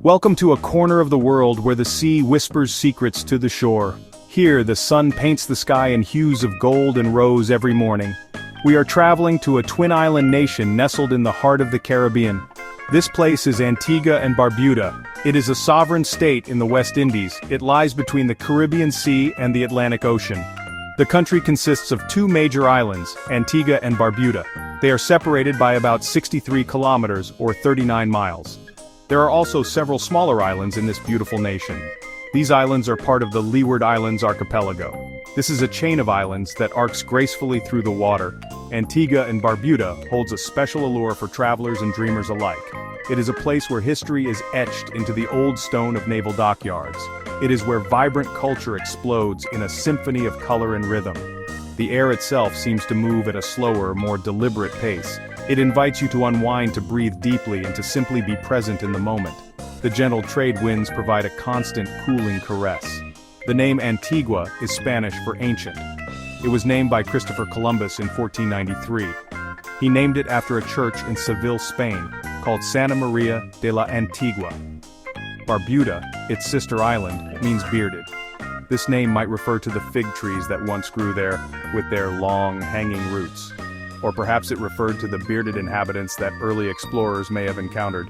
Welcome to a corner of the world where the sea whispers secrets to the shore. Here, the sun paints the sky in hues of gold and rose every morning. We are traveling to a twin-island nation nestled in the heart of the Caribbean. This place is Antigua and Barbuda. It is a sovereign state in the West Indies. It lies between the Caribbean Sea and the Atlantic Ocean. The country consists of two major islands, Antigua and Barbuda. They are separated by about 63 kilometers or 39 miles. There are also several smaller islands in this beautiful nation. These islands are part of the Leeward Islands archipelago. This is a chain of islands that arcs gracefully through the water. Antigua and Barbuda holds a special allure for travelers and dreamers alike. It is a place where history is etched into the old stone of naval dockyards. It is where vibrant culture explodes in a symphony of color and rhythm. The air itself seems to move at a slower, more deliberate pace. It invites you to unwind, to breathe deeply, and to simply be present in the moment. The gentle trade winds provide a constant, cooling caress. The name Antigua is Spanish for ancient. It was named by Christopher Columbus in 1493. He named it after a church in Seville, Spain, called Santa Maria de la Antigua. Barbuda, its sister island, means bearded. This name might refer to the fig trees that once grew there, with their long, hanging roots. Or perhaps it referred to the bearded inhabitants that early explorers may have encountered.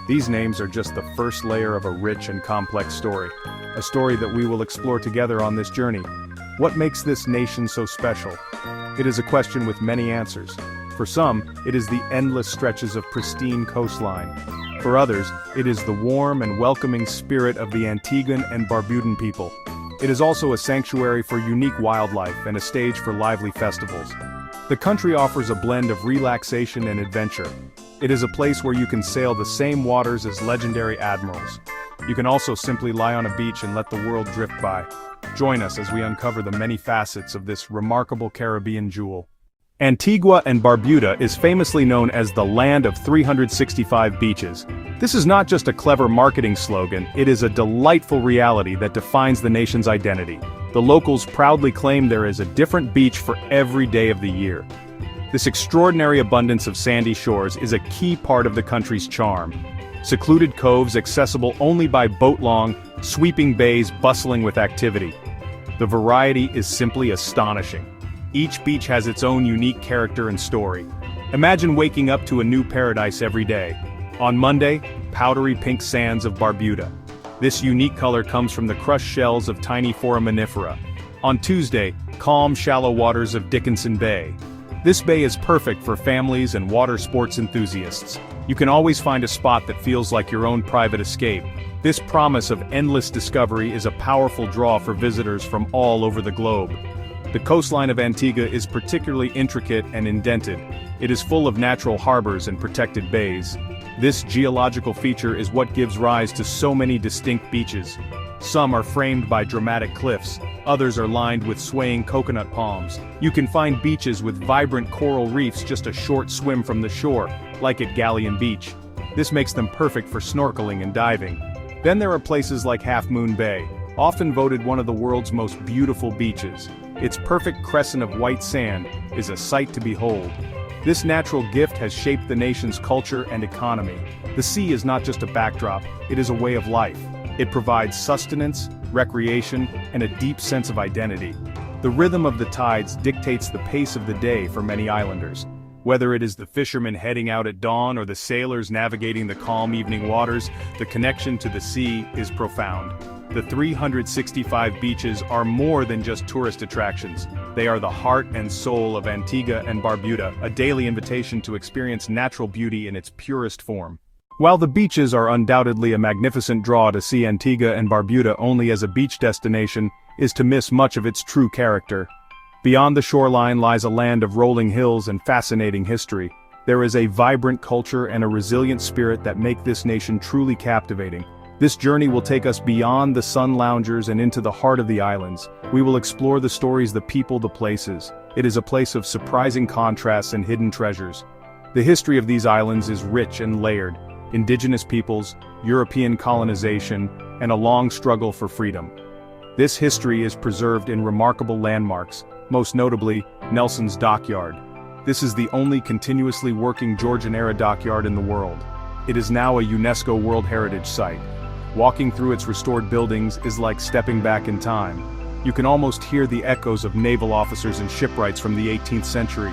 These names are just the first layer of a rich and complex story. A story that we will explore together on this journey. What makes this nation so special? It is a question with many answers. For some, it is the endless stretches of pristine coastline. For others, it is the warm and welcoming spirit of the Antiguan and Barbudan people. It is also a sanctuary for unique wildlife and a stage for lively festivals. The country offers a blend of relaxation and adventure. It is a place where you can sail the same waters as legendary admirals. You can also simply lie on a beach and let the world drift by. Join us as we uncover the many facets of this remarkable Caribbean jewel. Antigua and Barbuda is famously known as the land of 365 beaches. This is not just a clever marketing slogan, it is a delightful reality that defines the nation's identity. The locals proudly claim there is a different beach for every day of the year. This extraordinary abundance of sandy shores is a key part of the country's charm. Secluded coves accessible only by boat-long, sweeping bays bustling with activity. The variety is simply astonishing. Each beach has its own unique character and story. Imagine waking up to a new paradise every day. On Monday, powdery pink sands of Barbuda. This unique color comes from the crushed shells of tiny foraminifera. On Tuesday, calm, shallow waters of Dickinson Bay. This bay is perfect for families and water sports enthusiasts. You can always find a spot that feels like your own private escape. This promise of endless discovery is a powerful draw for visitors from all over the globe. The coastline of Antigua is particularly intricate and indented. It is full of natural harbors and protected bays. This geological feature is what gives rise to so many distinct beaches. Some are framed by dramatic cliffs, others are lined with swaying coconut palms. You can find beaches with vibrant coral reefs just a short swim from the shore, like at Galleon Beach. This makes them perfect for snorkeling and diving. Then there are places like Half Moon Bay, often voted one of the world's most beautiful beaches. Its perfect crescent of white sand is a sight to behold. This natural gift has shaped the nation's culture and economy. The sea is not just a backdrop, it is a way of life. It provides sustenance, recreation, and a deep sense of identity. The rhythm of the tides dictates the pace of the day for many islanders. Whether it is the fishermen heading out at dawn or the sailors navigating the calm evening waters, the connection to the sea is profound. The 365 beaches are more than just tourist attractions. They are the heart and soul of Antigua and Barbuda, a daily invitation to experience natural beauty in its purest form. While the beaches are undoubtedly a magnificent draw, to see Antigua and Barbuda only as a beach destination is to miss much of its true character. Beyond the shoreline lies a land of rolling hills and fascinating history. There is a vibrant culture and a resilient spirit that make this nation truly captivating. This journey will take us beyond the sun loungers and into the heart of the islands. We will explore the stories, the people, the places. It is a place of surprising contrasts and hidden treasures. The history of these islands is rich and layered. Indigenous peoples, European colonization, and a long struggle for freedom. This history is preserved in remarkable landmarks, most notably Nelson's Dockyard. This is the only continuously working Georgian-era dockyard in the world. It is now a UNESCO World Heritage Site. Walking through its restored buildings is like stepping back in time. You can almost hear the echoes of naval officers and shipwrights from the 18th century.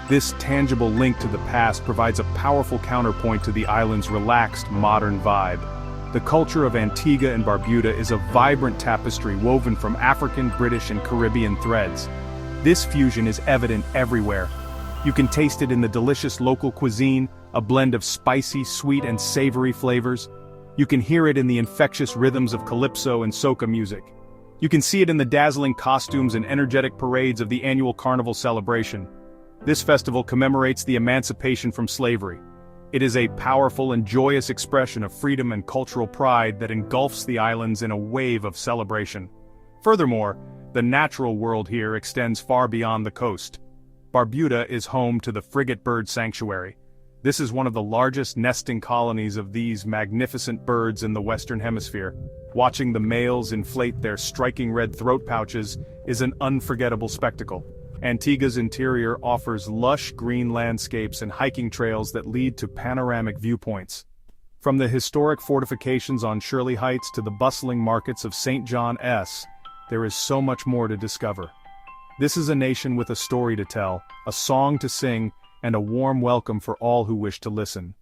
This tangible link to the past provides a powerful counterpoint to the island's relaxed, modern vibe. The culture of Antigua and Barbuda is a vibrant tapestry woven from African, British, and Caribbean threads. This fusion is evident everywhere. You can taste it in the delicious local cuisine, a blend of spicy, sweet, and savory flavors. You can hear it in the infectious rhythms of calypso and soca music. You can see it in the dazzling costumes and energetic parades of the annual carnival celebration. This festival commemorates the emancipation from slavery. It is a powerful and joyous expression of freedom and cultural pride that engulfs the islands in a wave of celebration. Furthermore, the natural world here extends far beyond the coast. Barbuda is home to the frigate bird sanctuary. This is one of the largest nesting colonies of these magnificent birds in the Western Hemisphere. Watching the males inflate their striking red throat pouches is an unforgettable spectacle. Antigua's interior offers lush green landscapes and hiking trails that lead to panoramic viewpoints. From the historic fortifications on Shirley Heights to the bustling markets of St. John's, there is so much more to discover. This is a nation with a story to tell, a song to sing, and a warm welcome for all who wish to listen.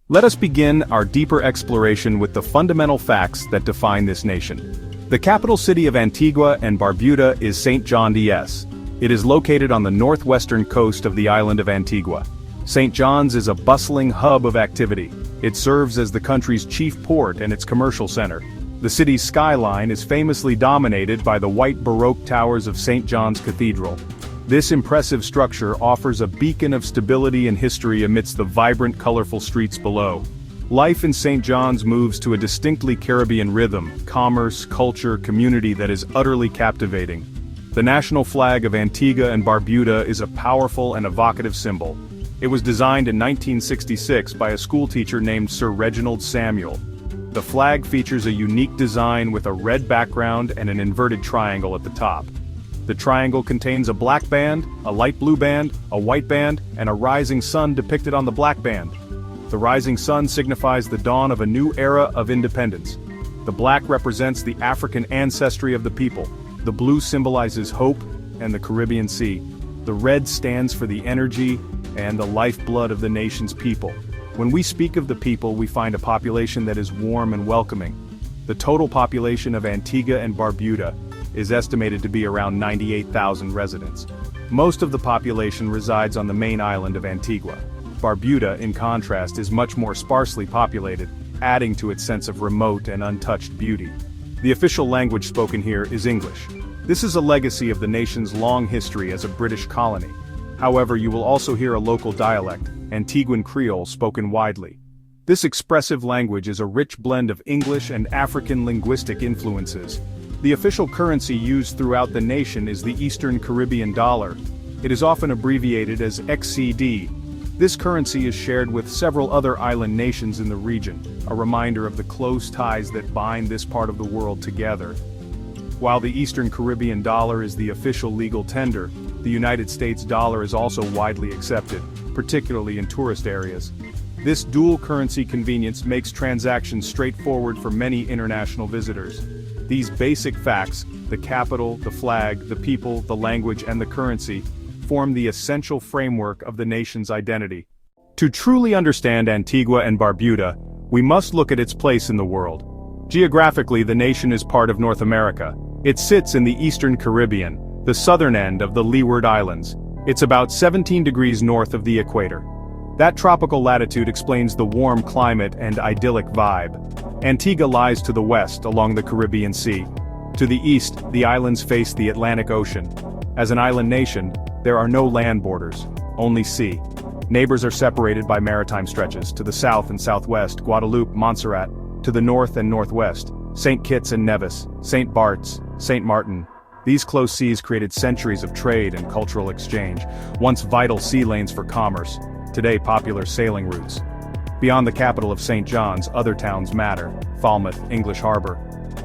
Let us begin our deeper exploration with the fundamental facts that define this nation. The capital city of Antigua and Barbuda is St. John's. It is located on the northwestern coast of the island of Antigua. St. John's is a bustling hub of activity. It serves as the country's chief port and its commercial center. The city's skyline is famously dominated by the white Baroque towers of St. John's Cathedral. This impressive structure offers a beacon of stability and history amidst the vibrant, colorful streets below. Life in St. John's moves to a distinctly Caribbean rhythm, commerce, culture, community that is utterly captivating. The national flag of Antigua and Barbuda is a powerful and evocative symbol. It was designed in 1966 by a schoolteacher named Sir Reginald Samuel. The flag features a unique design with a red background and an inverted triangle at the top. The triangle contains a black band, a light blue band, a white band, and a rising sun depicted on the black band. The rising sun signifies the dawn of a new era of independence. The black represents the African ancestry of the people. The blue symbolizes hope and the Caribbean Sea. The red stands for the energy and the lifeblood of the nation's people. When we speak of the people, we find a population that is warm and welcoming. The total population of Antigua and Barbuda is estimated to be around 98,000 residents. Most of the population resides on the main island of Antigua. Barbuda, in contrast, is much more sparsely populated, adding to its sense of remote and untouched beauty. The official language spoken here is English. This is a legacy of the nation's long history as a British colony. However, you will also hear a local dialect, Antiguan Creole, spoken widely. This expressive language is a rich blend of English and African linguistic influences. The official currency used throughout the nation is the Eastern Caribbean dollar. It is often abbreviated as XCD. This currency is shared with several other island nations in the region, a reminder of the close ties that bind this part of the world together. While the Eastern Caribbean dollar is the official legal tender, the United States dollar is also widely accepted, particularly in tourist areas. This dual currency convenience makes transactions straightforward for many international visitors. These basic facts, the capital, the flag, the people, the language, and the currency, form the essential framework of the nation's identity. To truly understand Antigua and Barbuda, we must look at its place in the world. Geographically, the nation is part of North America. It sits in the Eastern Caribbean, the southern end of the Leeward Islands. It's about 17 degrees north of the equator. That tropical latitude explains the warm climate and idyllic vibe. Antigua lies to the west along the Caribbean Sea. To the east, the islands face the Atlantic Ocean. As an island nation, there are no land borders, only sea. Neighbors are separated by maritime stretches. To the south and southwest, Guadeloupe, Montserrat. To the north and northwest, St. Kitts and Nevis, St. Bart's, St. Martin. These close seas created centuries of trade and cultural exchange, once vital sea lanes for commerce, today popular sailing routes. Beyond the capital of St. John's, other towns matter: Falmouth, English Harbor.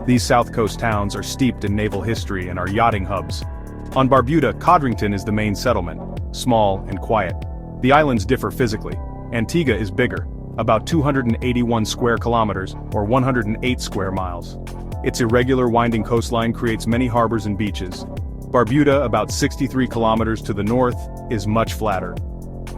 These south coast towns are steeped in naval history and are yachting hubs. On Barbuda, Codrington is the main settlement, small and quiet. The islands differ physically. Antigua is bigger. about 281 square kilometers, or 108 square miles. Its irregular winding coastline creates many harbors and beaches. Barbuda, about 63 kilometers to the north, is much flatter.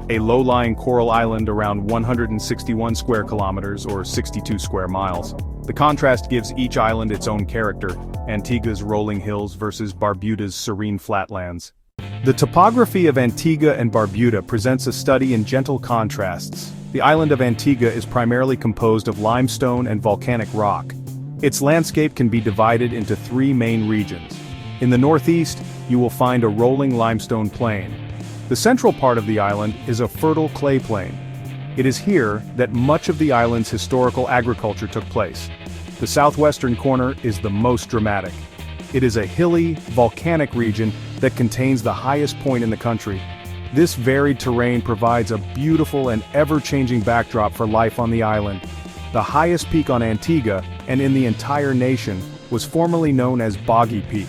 A low-lying coral island around 161 square kilometers, or 62 square miles. The contrast gives each island its own character, Antigua's rolling hills versus Barbuda's serene flatlands. The topography of Antigua and Barbuda presents a study in gentle contrasts. The island of Antigua is primarily composed of limestone and volcanic rock. Its landscape can be divided into three main regions. In the northeast, you will find a rolling limestone plain. The central part of the island is a fertile clay plain. It is here that much of the island's historical agriculture took place. The southwestern corner is the most dramatic. It is a hilly, volcanic region that contains the highest point in the country. This varied terrain provides a beautiful and ever-changing backdrop for life on the island. The highest peak on Antigua, and in the entire nation, was formerly known as Boggy Peak.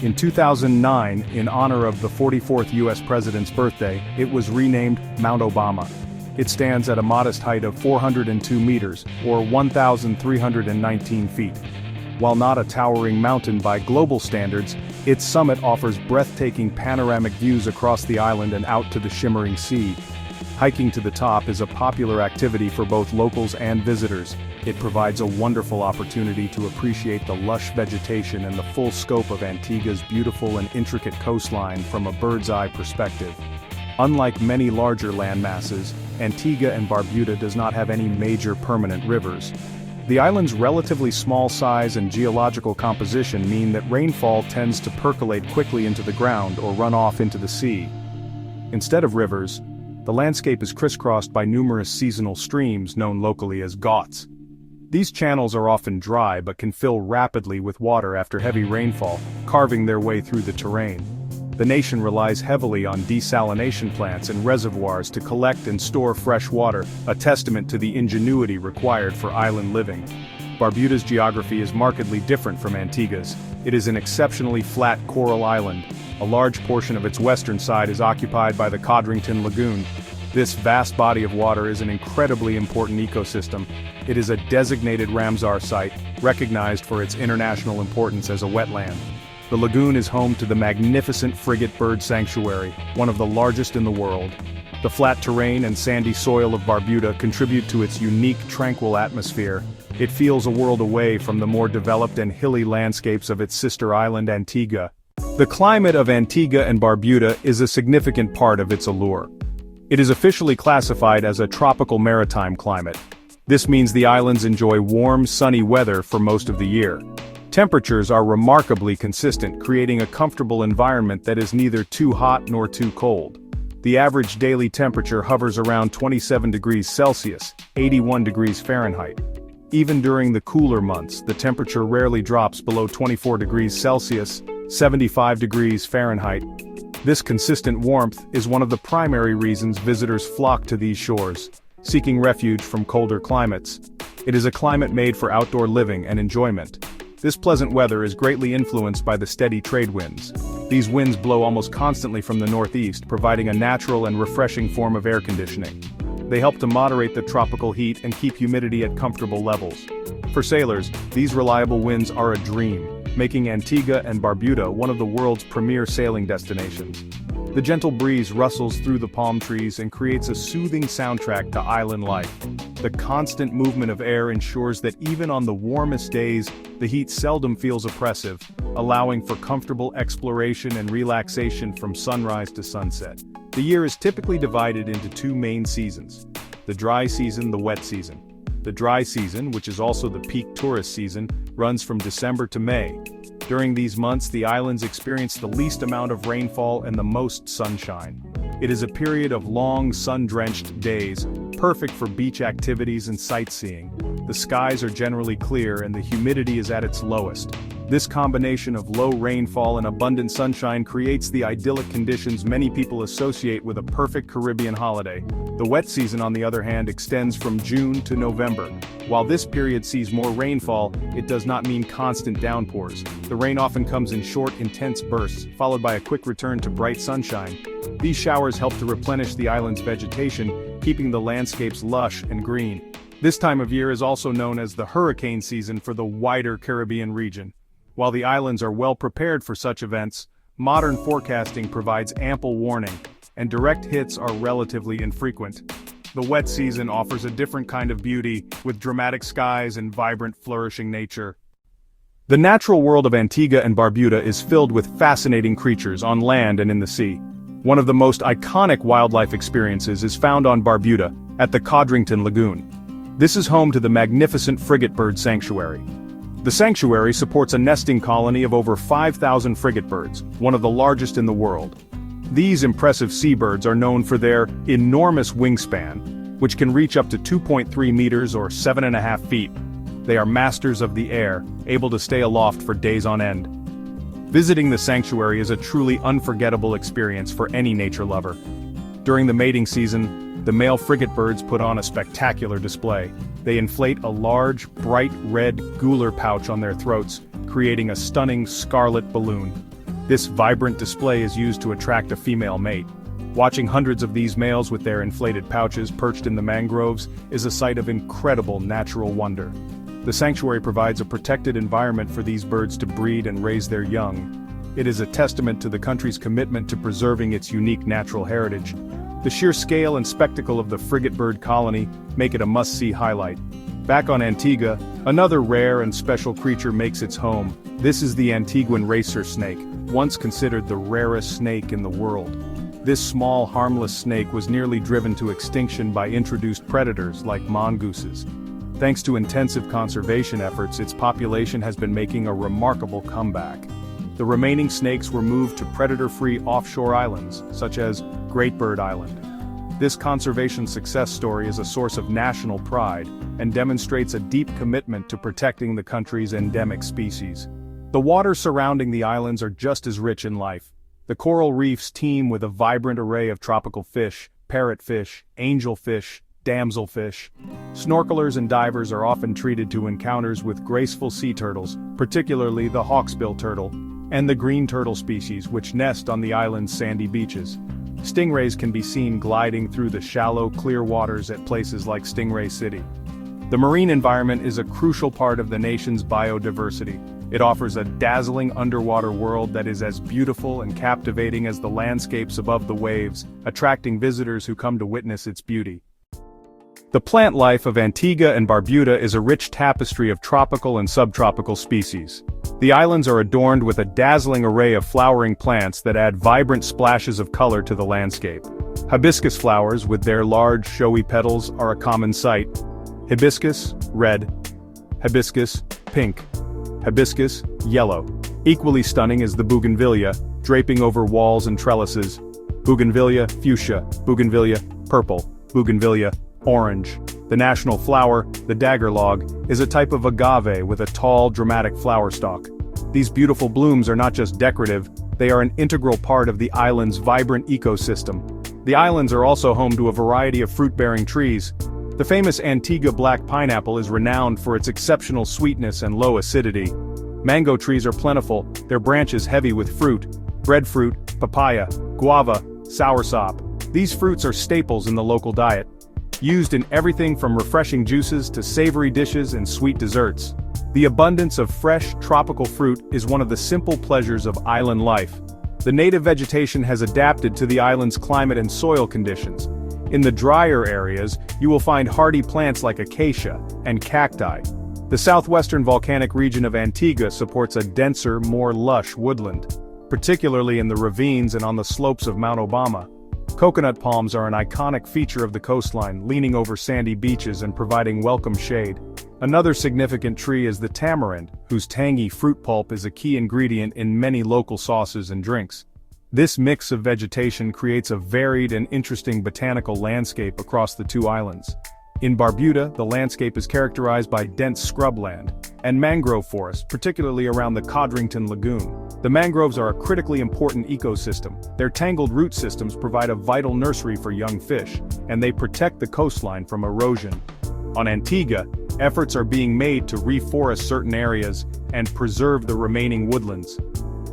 In 2009, in honor of the 44th U.S. President's birthday, it was renamed Mount Obama. It stands at a modest height of 402 meters, or 1,319 feet. While not a towering mountain by global standards, its summit offers breathtaking panoramic views across the island and out to the shimmering sea. Hiking to the top is a popular activity for both locals and visitors. It provides a wonderful opportunity to appreciate the lush vegetation and the full scope of Antigua's beautiful and intricate coastline from a bird's-eye perspective. Unlike many larger land masses, Antigua and Barbuda does not have any major permanent rivers. The island's relatively small size and geological composition mean that rainfall tends to percolate quickly into the ground or run off into the sea. Instead of rivers, the landscape is crisscrossed by numerous seasonal streams known locally as ghats. These channels are often dry but can fill rapidly with water after heavy rainfall, carving their way through the terrain. The nation relies heavily on desalination plants and reservoirs to collect and store fresh water, a testament to the ingenuity required for island living. Barbuda's geography is markedly different from Antigua's. It is an exceptionally flat coral island. A large portion of its western side is occupied by the Codrington Lagoon. This vast body of water is an incredibly important ecosystem. It is a designated Ramsar site, recognized for its international importance as a wetland. The lagoon is home to the magnificent Frigate Bird Sanctuary, one of the largest in the world. The flat terrain and sandy soil of Barbuda contribute to its unique, tranquil atmosphere. It feels a world away from the more developed and hilly landscapes of its sister island Antigua. The climate of Antigua and Barbuda is a significant part of its allure. It is officially classified as a tropical maritime climate. This means the islands enjoy warm, sunny weather for most of the year. Temperatures are remarkably consistent, creating a comfortable environment that is neither too hot nor too cold. The average daily temperature hovers around 27 degrees Celsius, 81 degrees Fahrenheit. Even during the cooler months, the temperature rarely drops below 24 degrees Celsius, 75 degrees Fahrenheit. This consistent warmth is one of the primary reasons visitors flock to these shores, seeking refuge from colder climates. It is a climate made for outdoor living and enjoyment. This pleasant weather is greatly influenced by the steady trade winds. These winds blow almost constantly from the northeast, providing a natural and refreshing form of air conditioning. They help to moderate the tropical heat and keep humidity at comfortable levels. For sailors, these reliable winds are a dream, making Antigua and Barbuda one of the world's premier sailing destinations. The gentle breeze rustles through the palm trees and creates a soothing soundtrack to island life. The constant movement of air ensures that even on the warmest days, the heat seldom feels oppressive, allowing for comfortable exploration and relaxation from sunrise to sunset. The year is typically divided into two main seasons: the dry season, the wet season. The dry season, which is also the peak tourist season, runs from December to May. During these months, the islands experience the least amount of rainfall and the most sunshine. It is a period of long, sun-drenched days, perfect for beach activities and sightseeing. The skies are generally clear and the humidity is at its lowest. This combination of low rainfall and abundant sunshine creates the idyllic conditions many people associate with a perfect Caribbean holiday. The wet season, on the other hand, extends from June to November. While this period sees more rainfall, it does not mean constant downpours. The rain often comes in short, intense bursts, followed by a quick return to bright sunshine. These showers help to replenish the island's vegetation, keeping the landscapes lush and green. This time of year is also known as the hurricane season for the wider Caribbean region. While the islands are well prepared for such events, modern forecasting provides ample warning, and direct hits are relatively infrequent. The wet season offers a different kind of beauty, with dramatic skies and vibrant, flourishing nature. The natural world of Antigua and Barbuda is filled with fascinating creatures on land and in the sea. One of the most iconic wildlife experiences is found on Barbuda, at the Codrington Lagoon. This is home to the magnificent frigate bird sanctuary. The sanctuary supports a nesting colony of over 5,000 frigate birds, one of the largest in the world. These impressive seabirds are known for their enormous wingspan, which can reach up to 2.3 meters or 7.5 feet. They are masters of the air, able to stay aloft for days on end. Visiting the sanctuary is a truly unforgettable experience for any nature lover. During the mating season, the male frigate birds put on a spectacular display. They inflate a large, bright red gular pouch on their throats, creating a stunning scarlet balloon. This vibrant display is used to attract a female mate. Watching hundreds of these males with their inflated pouches perched in the mangroves is a sight of incredible natural wonder. The sanctuary provides a protected environment for these birds to breed and raise their young. It is a testament to the country's commitment to preserving its unique natural heritage. The sheer scale and spectacle of the frigate bird colony make it a must-see highlight. Back on Antigua, another rare and special creature makes its home. This is the Antiguan racer snake, once considered the rarest snake in the world. This small, harmless snake was nearly driven to extinction by introduced predators like mongooses. Thanks to intensive conservation efforts, its population has been making a remarkable comeback. The remaining snakes were moved to predator-free offshore islands, such as Great Bird Island. This conservation success story is a source of national pride and demonstrates a deep commitment to protecting the country's endemic species. The waters surrounding the islands are just as rich in life. The coral reefs teem with a vibrant array of tropical fish, parrotfish, angelfish, damselfish. Snorkelers and divers are often treated to encounters with graceful sea turtles, particularly the hawksbill turtle, and the green turtle species which nest on the island's sandy beaches. Stingrays can be seen gliding through the shallow, clear waters at places like Stingray City. The marine environment is a crucial part of the nation's biodiversity. It offers a dazzling underwater world that is as beautiful and captivating as the landscapes above the waves, attracting visitors who come to witness its beauty. The plant life of Antigua and Barbuda is a rich tapestry of tropical and subtropical species. The islands are adorned with a dazzling array of flowering plants that add vibrant splashes of color to the landscape. Hibiscus flowers, with their large, showy petals, are a common sight. Hibiscus, red. Hibiscus, pink. Hibiscus, yellow. Equally stunning is the bougainvillea, draping over walls and trellises. Bougainvillea, fuchsia. Bougainvillea, purple. Bougainvillea, orange. The national flower, the dagger log, is a type of agave with a tall, dramatic flower stalk. These beautiful blooms are not just decorative, they are an integral part of the island's vibrant ecosystem. The islands are also home to a variety of fruit-bearing trees. The famous Antigua black pineapple is renowned for its exceptional sweetness and low acidity. Mango trees are plentiful, their branches heavy with fruit. Breadfruit, papaya, guava, soursop. These fruits are staples in the local diet, used in everything from refreshing juices to savory dishes and sweet desserts. The abundance of fresh, tropical fruit is one of the simple pleasures of island life. The native vegetation has adapted to the island's climate and soil conditions. In the drier areas, you will find hardy plants like acacia and cacti. The southwestern volcanic region of Antigua supports a denser, more lush woodland, particularly in the ravines and on the slopes of Mount Obama. Coconut palms are an iconic feature of the coastline, leaning over sandy beaches and providing welcome shade. Another significant tree is the tamarind, whose tangy fruit pulp is a key ingredient in many local sauces and drinks. This mix of vegetation creates a varied and interesting botanical landscape across the two islands. In Barbuda, the landscape is characterized by dense scrubland and mangrove forests, particularly around the Codrington Lagoon. The mangroves are a critically important ecosystem. Their tangled root systems provide a vital nursery for young fish, and they protect the coastline from erosion. On Antigua, efforts are being made to reforest certain areas and preserve the remaining woodlands.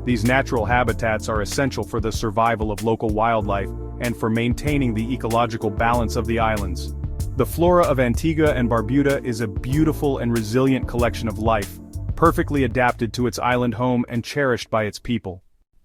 These natural habitats are essential for the survival of local wildlife and for maintaining the ecological balance of the islands. The flora of Antigua and Barbuda is a beautiful and resilient collection of life, perfectly adapted to its island home and cherished by its people.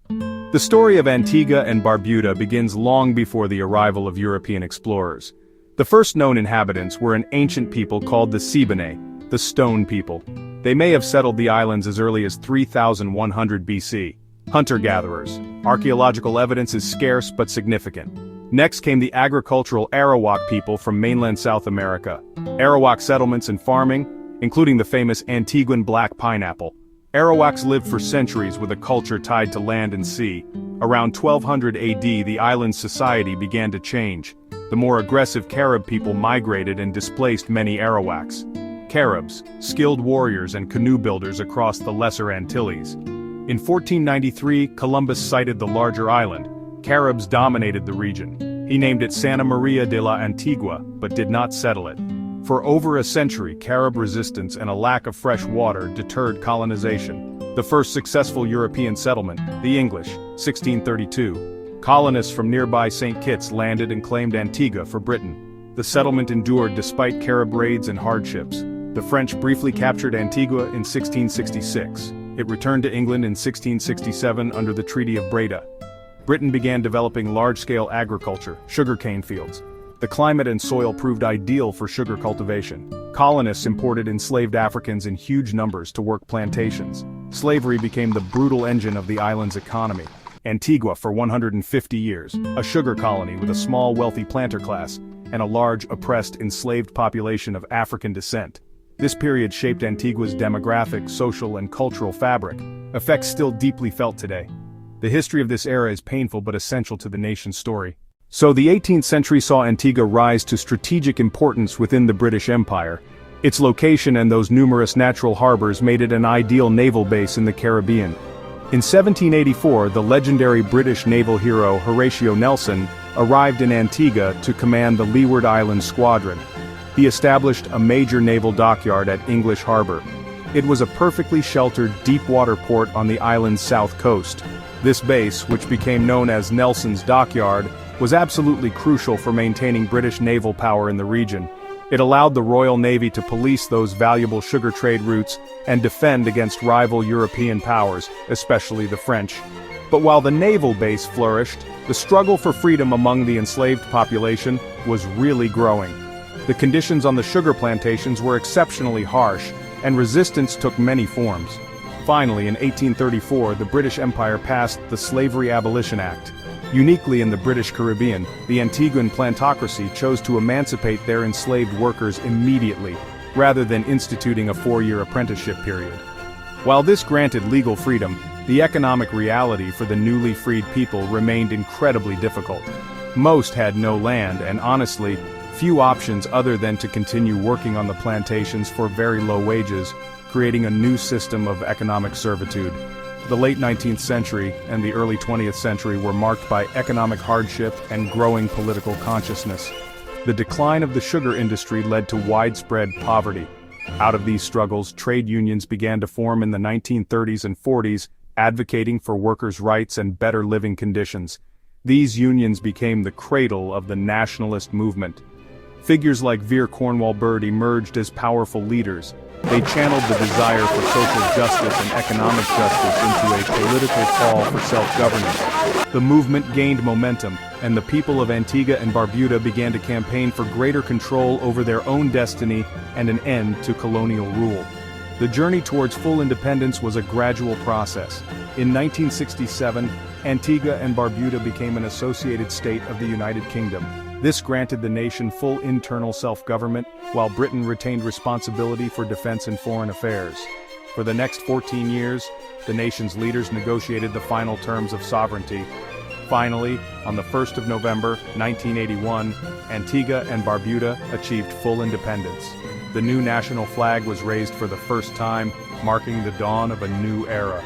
The story of Antigua and Barbuda begins long before the arrival of European explorers. The first known inhabitants were an ancient people called the Siboney, the Stone People. They may have settled the islands as early as 3100 BC. Hunter-gatherers. Archaeological evidence is scarce but significant. Next came the agricultural Arawak people from mainland South America. Arawak settlements and farming, including the famous Antiguan black pineapple. Arawaks lived for centuries with a culture tied to land and sea. Around 1200 AD, the island's society began to change. The more aggressive Carib people migrated and displaced many Arawaks. Caribs, skilled warriors and canoe builders across the Lesser Antilles. In 1493, Columbus sighted the larger island. Caribs dominated the region. He named it Santa Maria de la Antigua, but did not settle it. For over a century, Carib resistance and a lack of fresh water deterred colonization. The first successful European settlement, the English, 1632. Colonists from nearby St. Kitts landed and claimed Antigua for Britain. The settlement endured despite Carib raids and hardships. The French briefly captured Antigua in 1666. It returned to England in 1667 under the Treaty of Breda. Britain began developing large-scale agriculture, sugarcane fields. The climate and soil proved ideal for sugar cultivation. Colonists imported enslaved Africans in huge numbers to work plantations. Slavery became the brutal engine of the island's economy. Antigua for 150 years, a sugar colony with a small wealthy planter class, and a large oppressed enslaved population of African descent. This period shaped Antigua's demographic, social, and cultural fabric, effects still deeply felt today. The history of this era is painful but essential to the nation's story. So the 18th century saw Antigua rise to strategic importance within the British Empire. Its location and those numerous natural harbors made it an ideal naval base in the Caribbean. In 1784, the legendary British naval hero Horatio Nelson arrived in Antigua to command the Leeward Islands Squadron. He established a major naval dockyard at English Harbor. It was a perfectly sheltered deep-water port on the island's south coast. This base, which became known as Nelson's Dockyard, was absolutely crucial for maintaining British naval power in the region. It allowed the Royal Navy to police those valuable sugar trade routes and defend against rival European powers, especially the French. But while the naval base flourished, the struggle for freedom among the enslaved population was really growing. The conditions on the sugar plantations were exceptionally harsh, and resistance took many forms. Finally, in 1834, the British Empire passed the Slavery Abolition Act. Uniquely in the British Caribbean, the Antiguan plantocracy chose to emancipate their enslaved workers immediately, rather than instituting a 4-year apprenticeship period. While this granted legal freedom, the economic reality for the newly freed people remained incredibly difficult. Most had no land and, honestly, few options other than to continue working on the plantations for very low wages, creating a new system of economic servitude. The late 19th century and the early 20th century were marked by economic hardship and growing political consciousness. The decline of the sugar industry led to widespread poverty. Out of these struggles, trade unions began to form in the 1930s and 40s, advocating for workers' rights and better living conditions. These unions became the cradle of the nationalist movement. Figures like Veer Cornwall Bird emerged as powerful leaders. They channeled the desire for social justice and economic justice into a political call for self-governance. The movement gained momentum, and the people of Antigua and Barbuda began to campaign for greater control over their own destiny and an end to colonial rule. The journey towards full independence was a gradual process. In 1967, Antigua and Barbuda became an associated state of the United Kingdom. This granted the nation full internal self-government, while Britain retained responsibility for defense and foreign affairs. For the next 14 years, the nation's leaders negotiated the final terms of sovereignty. Finally, on the 1st of November, 1981, Antigua and Barbuda achieved full independence. The new national flag was raised for the first time, marking the dawn of a new era.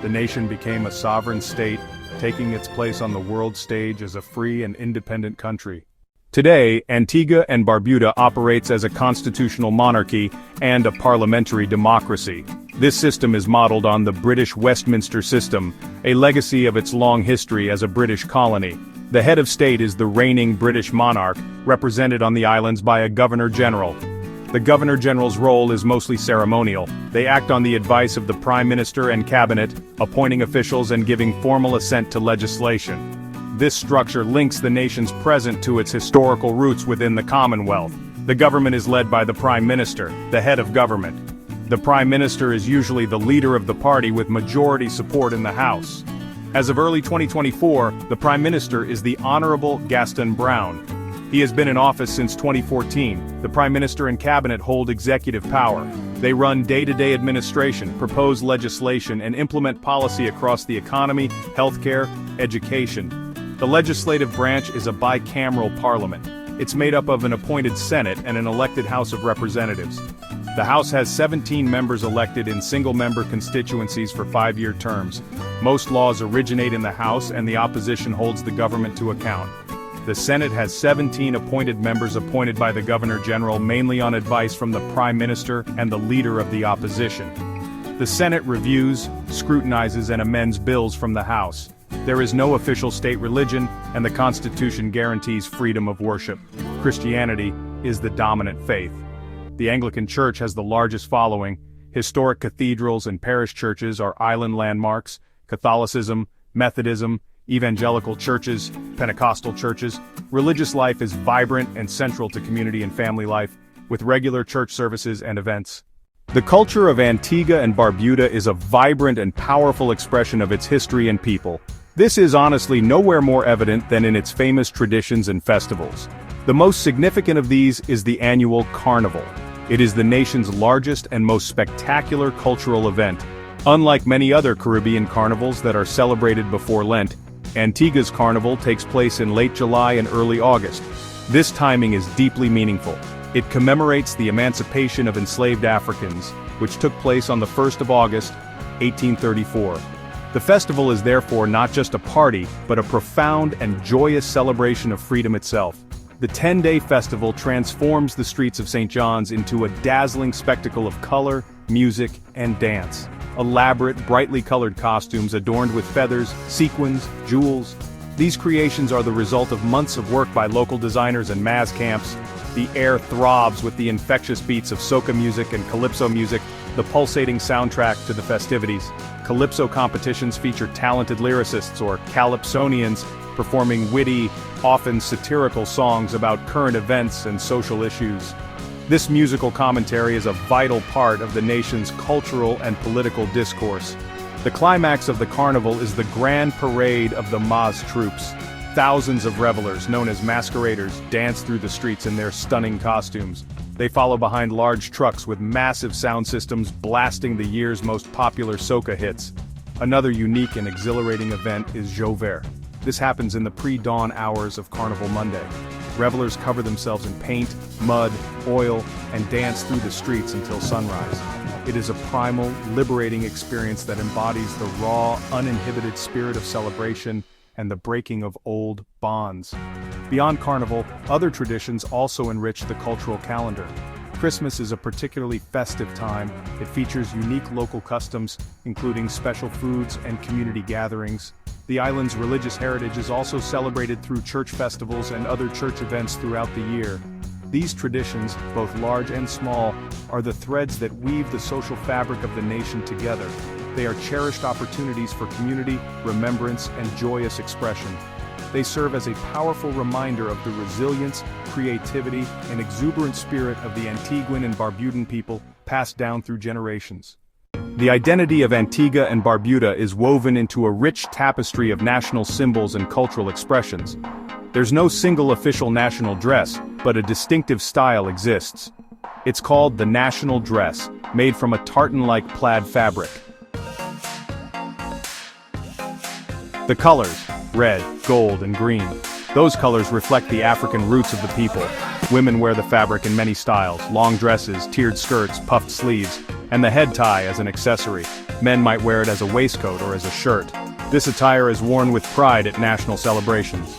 The nation became a sovereign state, taking its place on the world stage as a free and independent country. Today, Antigua and Barbuda operates as a constitutional monarchy and a parliamentary democracy. This system is modeled on the British Westminster system, a legacy of its long history as a British colony. The head of state is the reigning British monarch, represented on the islands by a governor-general. The governor-general's role is mostly ceremonial. They act on the advice of the prime minister and cabinet, appointing officials and giving formal assent to legislation. This structure links the nation's present to its historical roots within the Commonwealth. The government is led by the prime minister, the head of government. The prime minister is usually the leader of the party with majority support in the House. As of early 2024, the prime minister is the Honorable Gaston Brown. He has been in office since 2014. The prime minister and cabinet hold executive power. They run day-to-day administration, propose legislation, and implement policy across the economy, healthcare, education. The legislative branch is a bicameral parliament. It's made up of an appointed Senate and an elected House of Representatives. The House has 17 members elected in single-member constituencies for 5-year terms. Most laws originate in the House and the opposition holds the government to account. The Senate has 17 appointed members appointed by the Governor-General mainly on advice from the Prime Minister and the Leader of the Opposition. The Senate reviews, scrutinizes and amends bills from the House. There is no official state religion, and the Constitution guarantees freedom of worship. Christianity is the dominant faith. The Anglican Church has the largest following. Historic cathedrals and parish churches are island landmarks. Catholicism, Methodism, evangelical churches, Pentecostal churches. Religious life is vibrant and central to community and family life, with regular church services and events. The culture of Antigua and Barbuda is a vibrant and powerful expression of its history and people. This is honestly nowhere more evident than in its famous traditions and festivals. The most significant of these is the annual Carnival. It is the nation's largest and most spectacular cultural event. Unlike many other Caribbean carnivals that are celebrated before Lent, Antigua's Carnival takes place in late July and early August. This timing is deeply meaningful. It commemorates the emancipation of enslaved Africans, which took place on the 1st of August, 1834. The festival is therefore not just a party, but a profound and joyous celebration of freedom itself. The 10-day festival transforms the streets of St. John's into a dazzling spectacle of color, music, and dance. Elaborate, brightly colored costumes adorned with feathers, sequins, jewels. These creations are the result of months of work by local designers and Maz camps. The air throbs with the infectious beats of soca music and calypso music, the pulsating soundtrack to the festivities. Calypso competitions feature talented lyricists or calypsonians performing witty, often satirical songs about current events and social issues. This musical commentary is a vital part of the nation's cultural and political discourse. The climax of the carnival is the grand parade of the Maz troops. Thousands of revelers, known as masqueraders, dance through the streets in their stunning costumes. They follow behind large trucks with massive sound systems blasting the year's most popular soca hits. Another unique and exhilarating event is Jour Vert. This happens in the pre-dawn hours of Carnival Monday. Revelers cover themselves in paint, mud, oil, and dance through the streets until sunrise. It is a primal, liberating experience that embodies the raw, uninhibited spirit of celebration and the breaking of old bonds. Beyond Carnival, other traditions also enrich the cultural calendar. Christmas is a particularly festive time. It features unique local customs, including special foods and community gatherings. The island's religious heritage is also celebrated through church festivals and other church events throughout the year. These traditions, both large and small, are the threads that weave the social fabric of the nation together. They are cherished opportunities for community, remembrance, and joyous expression. They serve as a powerful reminder of the resilience, creativity, and exuberant spirit of the Antiguan and Barbudan people, passed down through generations. The identity of Antigua and Barbuda is woven into a rich tapestry of national symbols and cultural expressions. There's no single official national dress, but a distinctive style exists. It's called the national dress, made from a tartan-like plaid fabric. The colors, red, gold, and green. Those colors reflect the African roots of the people. Women wear the fabric in many styles: long dresses, tiered skirts, puffed sleeves, and the head tie as an accessory. Men might wear it as a waistcoat or as a shirt. This attire is worn with pride at national celebrations.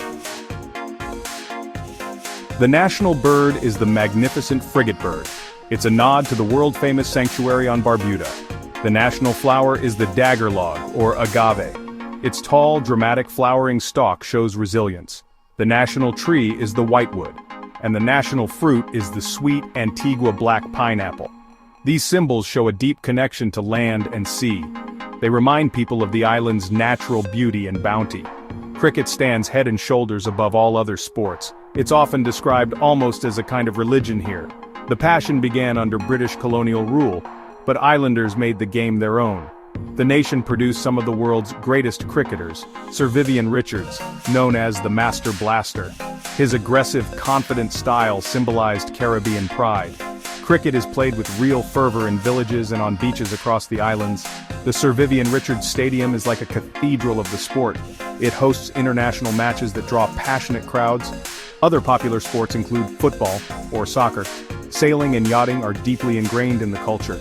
The national bird is the magnificent frigate bird. It's a nod to the world-famous sanctuary on Barbuda. The national flower is the dagger log, or agave. Its tall, dramatic flowering stalk shows resilience. The national tree is the whitewood, and the national fruit is the sweet Antigua black pineapple. These symbols show a deep connection to land and sea. They remind people of the island's natural beauty and bounty. Cricket stands head and shoulders above all other sports. It's often described almost as a kind of religion here. The passion began under British colonial rule, but islanders made the game their own. The nation produced some of the world's greatest cricketers. Sir Vivian Richards, known as the Master Blaster. His aggressive, confident style symbolized Caribbean pride. Cricket is played with real fervor in villages and on beaches across the islands. The Sir Vivian Richards Stadium is like a cathedral of the sport. It hosts international matches that draw passionate crowds. Other popular sports include football, or soccer. Sailing and yachting are deeply ingrained in the culture.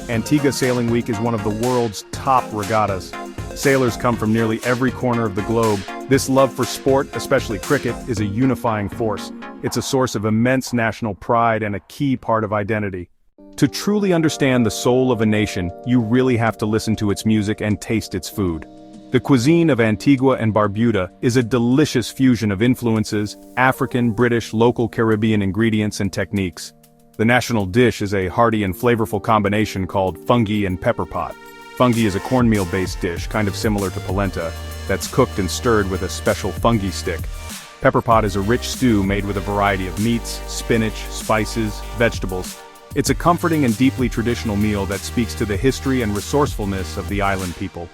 Antigua Sailing Week is one of the world's top regattas. Sailors come from nearly every corner of the globe. This love for sport, especially cricket, is a unifying force. It's a source of immense national pride and a key part of identity. To truly understand the soul of a nation, you really have to listen to its music and taste its food. The cuisine of Antigua and Barbuda is a delicious fusion of influences, African, British, local Caribbean ingredients and techniques. The national dish is a hearty and flavorful combination called fungi and pepper pot. Fungi is a cornmeal-based dish, kind of similar to polenta, that's cooked and stirred with a special fungi stick. Pepper pot is a rich stew made with a variety of meats, spinach, spices, vegetables. It's a comforting and deeply traditional meal that speaks to the history and resourcefulness of the island people.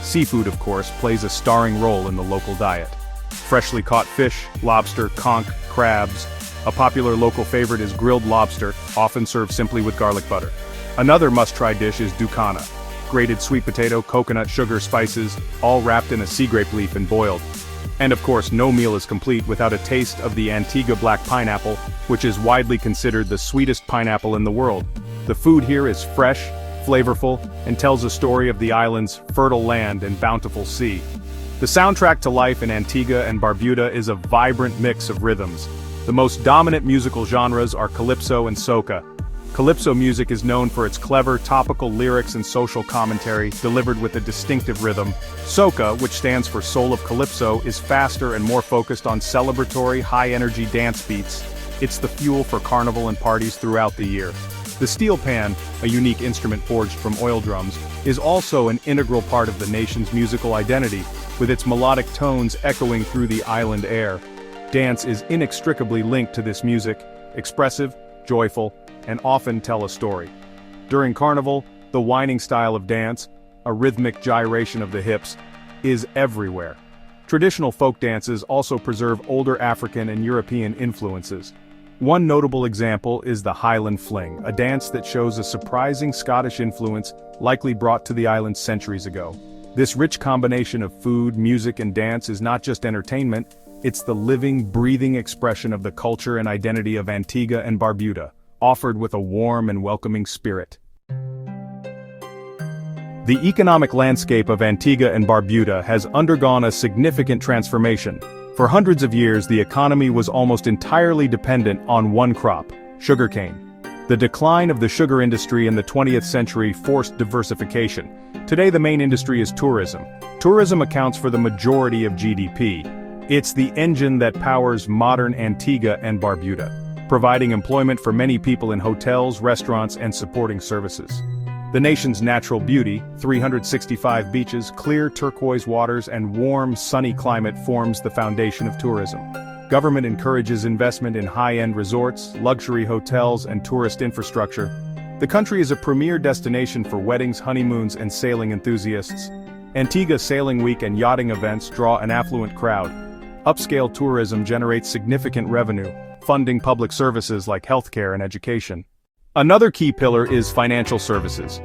Seafood, of course, plays a starring role in the local diet. Freshly caught fish, lobster, conch, crabs. A popular local favorite is grilled lobster, often served simply with garlic butter. Another must-try dish is ducana. Grated sweet potato, coconut, sugar, spices, all wrapped in a sea grape leaf and boiled. And of course, no meal is complete without a taste of the Antigua black pineapple, which is widely considered the sweetest pineapple in the world. The food here is fresh, flavorful, and tells a story of the island's fertile land and bountiful sea. The soundtrack to life in Antigua and Barbuda is a vibrant mix of rhythms. The most dominant musical genres are calypso and soca. Calypso music is known for its clever, topical lyrics and social commentary, delivered with a distinctive rhythm. Soca, which stands for Soul of Calypso, is faster and more focused on celebratory, high-energy dance beats. It's the fuel for carnival and parties throughout the year. The steel pan, a unique instrument forged from oil drums, is also an integral part of the nation's musical identity, with its melodic tones echoing through the island air. Dance is inextricably linked to this music, expressive, joyful, and often tell a story. During Carnival, the whining style of dance, a rhythmic gyration of the hips, is everywhere. Traditional folk dances also preserve older African and European influences. One notable example is the Highland Fling, a dance that shows a surprising Scottish influence likely brought to the island centuries ago. This rich combination of food, music, and dance is not just entertainment, it's the living, breathing expression of the culture and identity of Antigua and Barbuda, offered with a warm and welcoming spirit. The economic landscape of Antigua and Barbuda has undergone a significant transformation. For hundreds of years, the economy was almost entirely dependent on one crop, sugarcane. The decline of the sugar industry in the 20th century forced diversification. Today, the main industry is tourism. Tourism accounts for the majority of GDP. It's the engine that powers modern Antigua and Barbuda, providing employment for many people in hotels, restaurants, and supporting services. The nation's natural beauty, 365 beaches, clear turquoise waters, and warm, sunny climate forms the foundation of tourism. Government encourages investment in high-end resorts, luxury hotels, and tourist infrastructure. The country is a premier destination for weddings, honeymoons, and sailing enthusiasts. Antigua Sailing Week and yachting events draw an affluent crowd. Upscale tourism generates significant revenue, funding public services like healthcare and education. Another key pillar is financial services.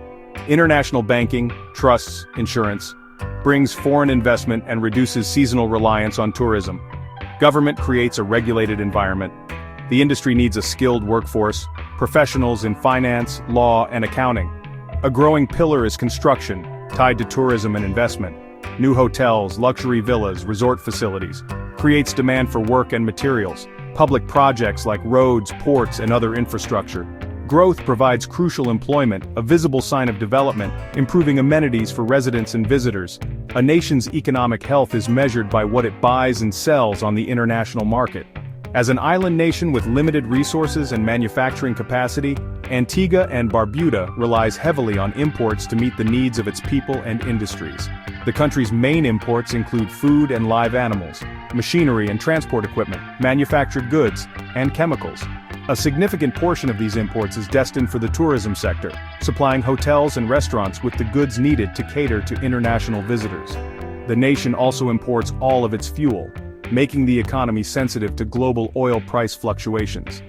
International banking, trusts, insurance, brings foreign investment and reduces seasonal reliance on tourism. Government creates a regulated environment. The industry needs a skilled workforce, professionals in finance, law, and accounting. A growing pillar is construction, tied to tourism and investment. New hotels, luxury villas, resort facilities, creates demand for work and materials. Public projects like roads, ports, and other infrastructure. Growth provides crucial employment, a visible sign of development, improving amenities for residents and visitors. A nation's economic health is measured by what it buys and sells on the international market. As an island nation with limited resources and manufacturing capacity, Antigua and Barbuda relies heavily on imports to meet the needs of its people and industries. The country's main imports include food and live animals, machinery and transport equipment, manufactured goods, and chemicals. A significant portion of these imports is destined for the tourism sector, supplying hotels and restaurants with the goods needed to cater to international visitors. The nation also imports all of its fuel, making the economy sensitive to global oil price fluctuations.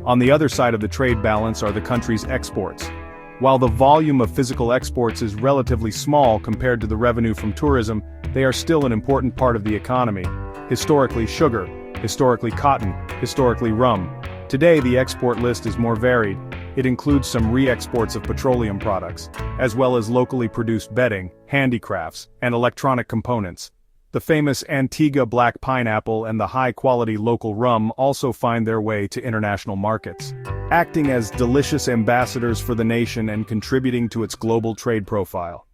On the other side of the trade balance are the country's exports. While the volume of physical exports is relatively small compared to the revenue from tourism, they are still an important part of the economy. Historically sugar, historically cotton, historically rum. Today the export list is more varied. It includes some re-exports of petroleum products, as well as locally produced bedding, handicrafts, and electronic components. The famous Antigua black pineapple and the high-quality local rum also find their way to international markets, acting as delicious ambassadors for the nation and contributing to its global trade profile.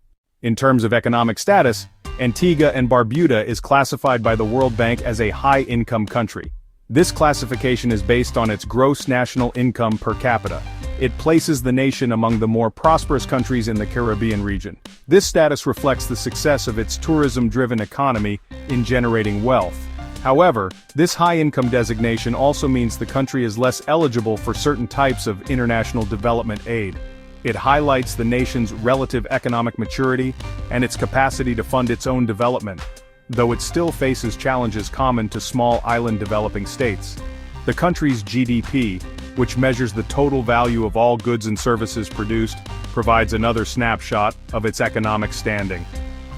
In terms of economic status, Antigua and Barbuda is classified by the World Bank as a high-income country. This classification is based on its gross national income per capita. It places the nation among the more prosperous countries in the Caribbean region. This status reflects the success of its tourism-driven economy in generating wealth. However, this high-income designation also means the country is less eligible for certain types of international development aid. It highlights the nation's relative economic maturity and its capacity to fund its own development, though it still faces challenges common to small island developing states. The country's GDP, which measures the total value of all goods and services produced, provides another snapshot of its economic standing.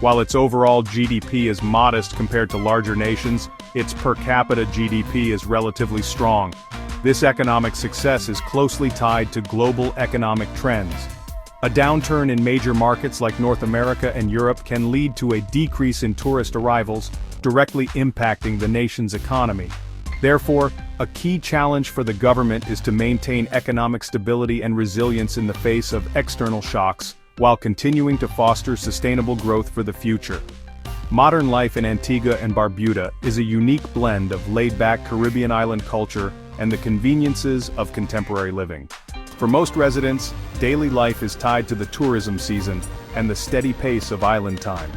While its overall GDP is modest compared to larger nations, its per capita GDP is relatively strong. This economic success is closely tied to global economic trends. A downturn in major markets like North America and Europe can lead to a decrease in tourist arrivals, directly impacting the nation's economy. Therefore, a key challenge for the government is to maintain economic stability and resilience in the face of external shocks, while continuing to foster sustainable growth for the future. Modern life in Antigua and Barbuda is a unique blend of laid-back Caribbean island culture and the conveniences of contemporary living. For most residents, daily life is tied to the tourism season and the steady pace of island time.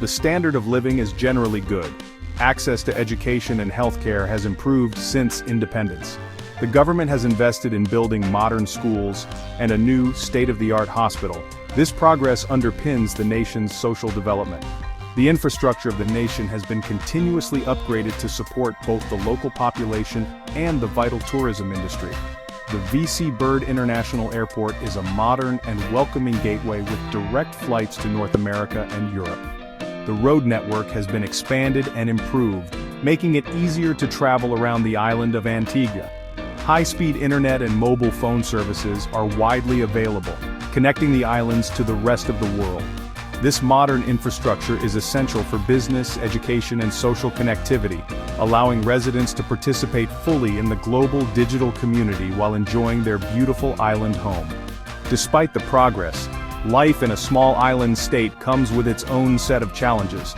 The standard of living is generally good. Access to education and healthcare has improved since independence. The government has invested in building modern schools and a new state-of-the-art hospital. This progress underpins the nation's social development. The infrastructure of the nation has been continuously upgraded to support both the local population and the vital tourism industry. The V.C. Bird International Airport is a modern and welcoming gateway with direct flights to North America and Europe. The road network has been expanded and improved, making it easier to travel around the island of Antigua. High-speed internet and mobile phone services are widely available, connecting the islands to the rest of the world. This modern infrastructure is essential for business, education, and social connectivity, allowing residents to participate fully in the global digital community while enjoying their beautiful island home. Despite the progress, life in a small island state comes with its own set of challenges.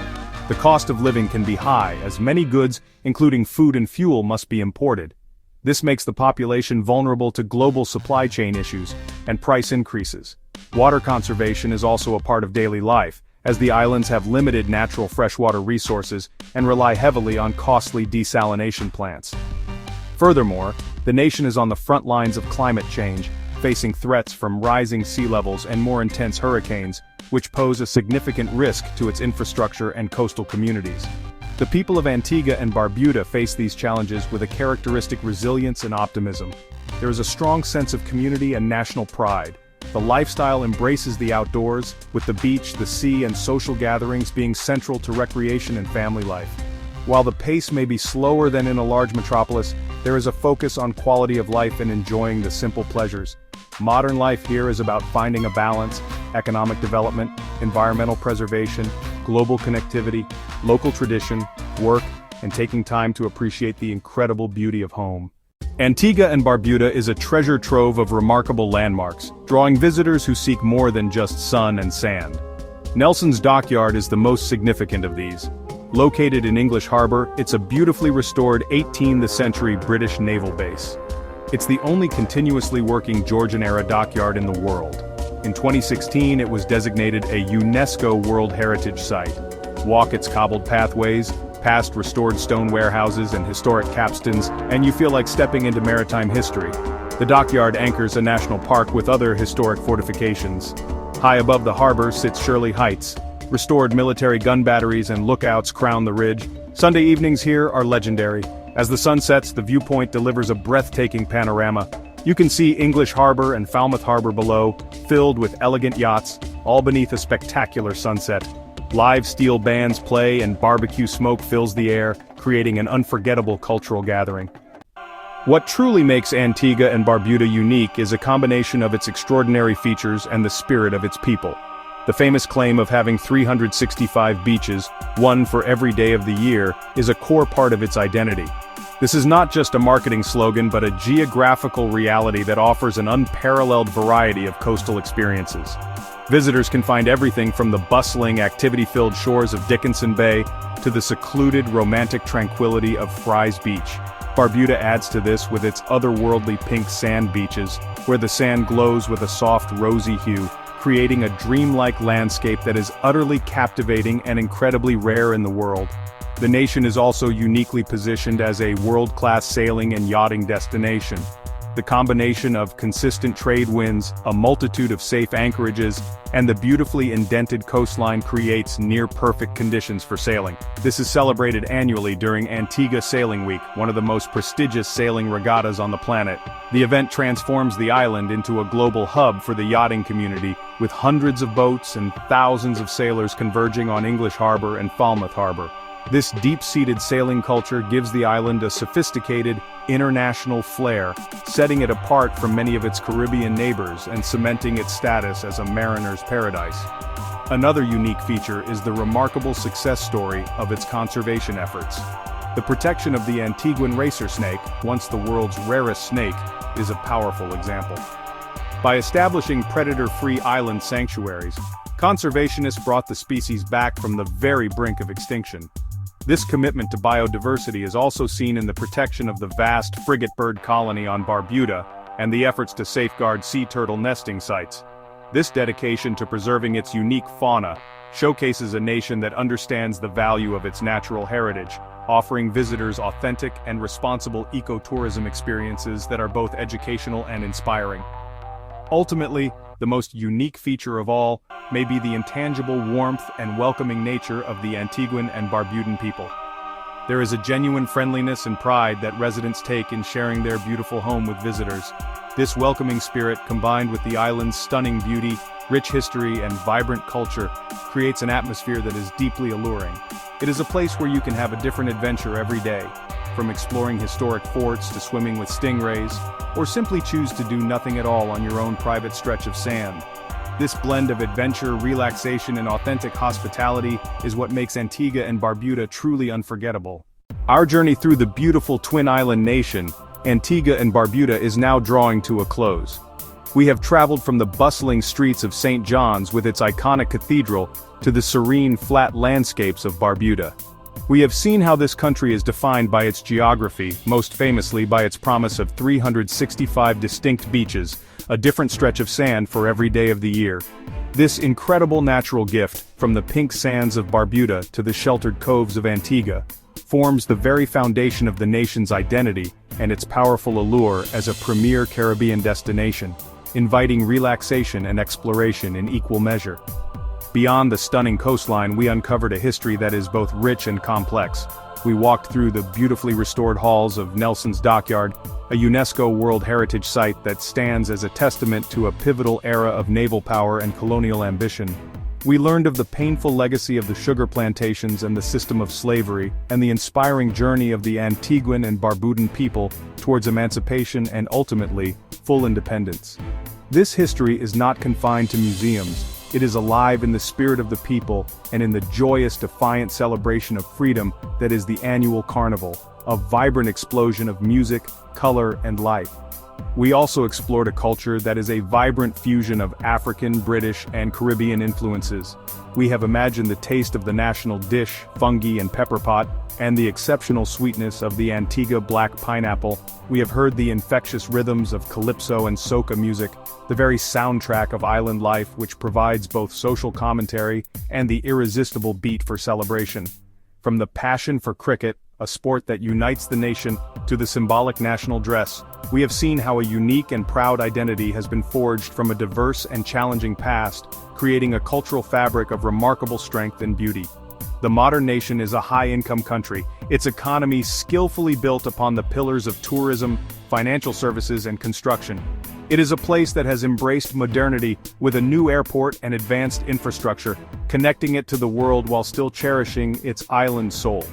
The cost of living can be high, as many goods, including food and fuel, must be imported. This makes the population vulnerable to global supply chain issues and price increases. Water conservation is also a part of daily life, as the islands have limited natural freshwater resources and rely heavily on costly desalination plants. Furthermore, the nation is on the front lines of climate change, facing threats from rising sea levels and more intense hurricanes, which pose a significant risk to its infrastructure and coastal communities. The people of Antigua and Barbuda face these challenges with a characteristic resilience and optimism. There is a strong sense of community and national pride. The lifestyle embraces the outdoors, with the beach, the sea, and social gatherings being central to recreation and family life. While the pace may be slower than in a large metropolis, there is a focus on quality of life and enjoying the simple pleasures. Modern life here is about finding a balance: economic development, environmental preservation, global connectivity, local tradition, work, and taking time to appreciate the incredible beauty of home. Antigua and Barbuda is a treasure trove of remarkable landmarks, drawing visitors who seek more than just sun and sand. Nelson's Dockyard is the most significant of these. Located in English Harbor, it's a beautifully restored 18th century British naval base. It's the only continuously working Georgian-era dockyard in the world. In 2016 it was designated a UNESCO World Heritage Site. Walk its cobbled pathways, past restored stone warehouses and historic capstans, and you feel like stepping into maritime history. The dockyard anchors a national park with other historic fortifications. High above the harbor sits Shirley Heights. Restored military gun batteries and lookouts crown the ridge. Sunday evenings here are legendary. As the sun sets, the viewpoint delivers a breathtaking panorama. You can see English Harbor and Falmouth Harbor below, filled with elegant yachts, all beneath a spectacular sunset. Live steel bands play and barbecue smoke fills the air, creating an unforgettable cultural gathering. What truly makes Antigua and Barbuda unique is a combination of its extraordinary features and the spirit of its people. The famous claim of having 365 beaches, one for every day of the year, is a core part of its identity. This is not just a marketing slogan but a geographical reality that offers an unparalleled variety of coastal experiences. Visitors can find everything from the bustling, activity-filled shores of Dickinson Bay to the secluded, romantic tranquility of Fry's Beach. Barbuda adds to this with its otherworldly pink sand beaches, where the sand glows with a soft, rosy hue, creating a dreamlike landscape that is utterly captivating and incredibly rare in the world. The nation is also uniquely positioned as a world-class sailing and yachting destination. The combination of consistent trade winds, a multitude of safe anchorages, and the beautifully indented coastline creates near-perfect conditions for sailing. This is celebrated annually during Antigua Sailing Week, one of the most prestigious sailing regattas on the planet. The event transforms the island into a global hub for the yachting community, with hundreds of boats and thousands of sailors converging on English Harbor and Falmouth Harbor. This deep-seated sailing culture gives the island a sophisticated, international flair, setting it apart from many of its Caribbean neighbors and cementing its status as a mariner's paradise. Another unique feature is the remarkable success story of its conservation efforts. The protection of the Antiguan racer snake, once the world's rarest snake, is a powerful example. By establishing predator-free island sanctuaries, conservationists brought the species back from the very brink of extinction. This commitment to biodiversity is also seen in the protection of the vast frigate bird colony on Barbuda and the efforts to safeguard sea turtle nesting sites. This dedication to preserving its unique fauna showcases a nation that understands the value of its natural heritage, offering visitors authentic and responsible ecotourism experiences that are both educational and inspiring. Ultimately, the most unique feature of all may be the intangible warmth and welcoming nature of the Antiguan and Barbudan people. There is a genuine friendliness and pride that residents take in sharing their beautiful home with visitors. This welcoming spirit, combined with the island's stunning beauty, rich history, and vibrant culture, creates an atmosphere that is deeply alluring. It is a place where you can have a different adventure every day, from exploring historic forts to swimming with stingrays, or simply choose to do nothing at all on your own private stretch of sand. This blend of adventure, relaxation, and authentic hospitality is what makes Antigua and Barbuda truly unforgettable. Our journey through the beautiful Twin Island nation, Antigua and Barbuda, is now drawing to a close. We have traveled from the bustling streets of St. John's with its iconic cathedral to the serene, flat landscapes of Barbuda. We have seen how this country is defined by its geography, most famously by its promise of 365 distinct beaches, a different stretch of sand for every day of the year. This incredible natural gift, from the pink sands of Barbuda to the sheltered coves of Antigua, forms the very foundation of the nation's identity and its powerful allure as a premier Caribbean destination, inviting relaxation and exploration in equal measure. Beyond the stunning coastline, we uncovered a history that is both rich and complex. We walked through the beautifully restored halls of Nelson's Dockyard, a UNESCO World Heritage Site that stands as a testament to a pivotal era of naval power and colonial ambition. We learned of the painful legacy of the sugar plantations and the system of slavery, and the inspiring journey of the Antiguan and Barbudan people towards emancipation and ultimately, full independence. This history is not confined to museums. It is alive in the spirit of the people and in the joyous, defiant celebration of freedom that is the annual carnival, a vibrant explosion of music, color, and life. We also explored a culture that is a vibrant fusion of African, British, and Caribbean influences. We have imagined the taste of the national dish, fungi and pepper pot, and the exceptional sweetness of the Antigua black pineapple. We have heard the infectious rhythms of calypso and soca music, the very soundtrack of island life which provides both social commentary and the irresistible beat for celebration. From the passion for cricket, a sport that unites the nation, to the symbolic national dress, we have seen how a unique and proud identity has been forged from a diverse and challenging past, creating a cultural fabric of remarkable strength and beauty. The modern nation is a high-income country, its economy skillfully built upon the pillars of tourism, financial services and construction. It is a place that has embraced modernity with a new airport and advanced infrastructure, connecting it to the world while still cherishing its island soul.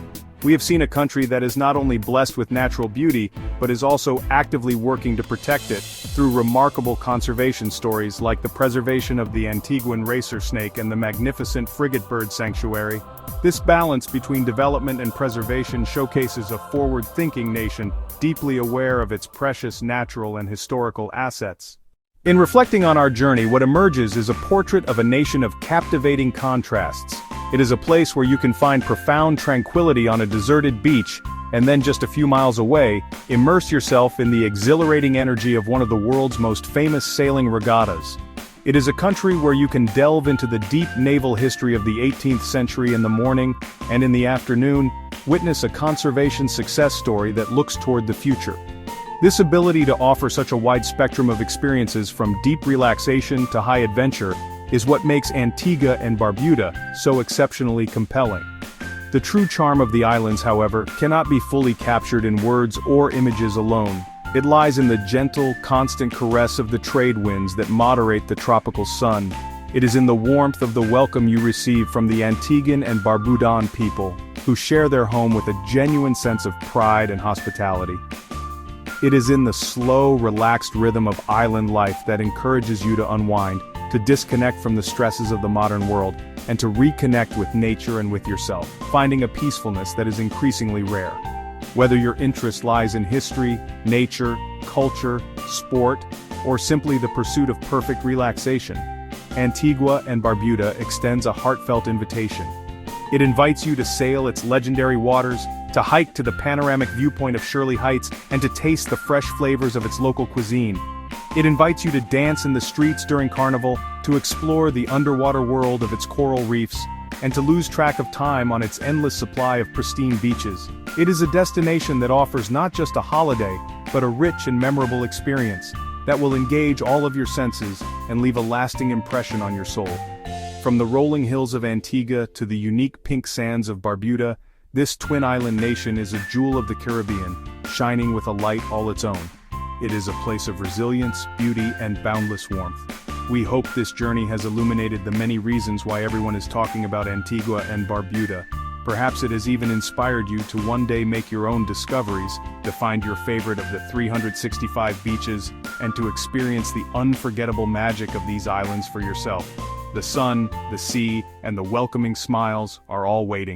We have seen a country that is not only blessed with natural beauty, but is also actively working to protect it, through remarkable conservation stories like the preservation of the Antiguan racer snake and the magnificent frigate bird sanctuary. This balance between development and preservation showcases a forward-thinking nation, deeply aware of its precious natural and historical assets. In reflecting on our journey, what emerges is a portrait of a nation of captivating contrasts. It is a place where you can find profound tranquility on a deserted beach, and then just a few miles away, immerse yourself in the exhilarating energy of one of the world's most famous sailing regattas. It is a country where you can delve into the deep naval history of the 18th century in the morning, and in the afternoon, witness a conservation success story that looks toward the future. This ability to offer such a wide spectrum of experiences from deep relaxation to high adventure is what makes Antigua and Barbuda so exceptionally compelling. The true charm of the islands, however, cannot be fully captured in words or images alone. It lies in the gentle, constant caress of the trade winds that moderate the tropical sun. It is in the warmth of the welcome you receive from the Antiguan and Barbudan people, who share their home with a genuine sense of pride and hospitality. It is in the slow, relaxed rhythm of island life that encourages you to unwind, to disconnect from the stresses of the modern world, and to reconnect with nature and with yourself, finding a peacefulness that is increasingly rare. Whether your interest lies in history, nature, culture, sport, or simply the pursuit of perfect relaxation, Antigua and Barbuda extends a heartfelt invitation. It invites you to sail its legendary waters, to hike to the panoramic viewpoint of Shirley Heights, and to taste the fresh flavors of its local cuisine. It invites you to dance in the streets during Carnival, to explore the underwater world of its coral reefs, and to lose track of time on its endless supply of pristine beaches. It is a destination that offers not just a holiday, but a rich and memorable experience that will engage all of your senses and leave a lasting impression on your soul. From the rolling hills of Antigua to the unique pink sands of Barbuda, this twin-island nation is a jewel of the Caribbean, shining with a light all its own. It is a place of resilience, beauty, and boundless warmth. We hope this journey has illuminated the many reasons why everyone is talking about Antigua and Barbuda. Perhaps it has even inspired you to one day make your own discoveries, to find your favorite of the 365 beaches, and to experience the unforgettable magic of these islands for yourself. The sun, the sea, and the welcoming smiles are all waiting.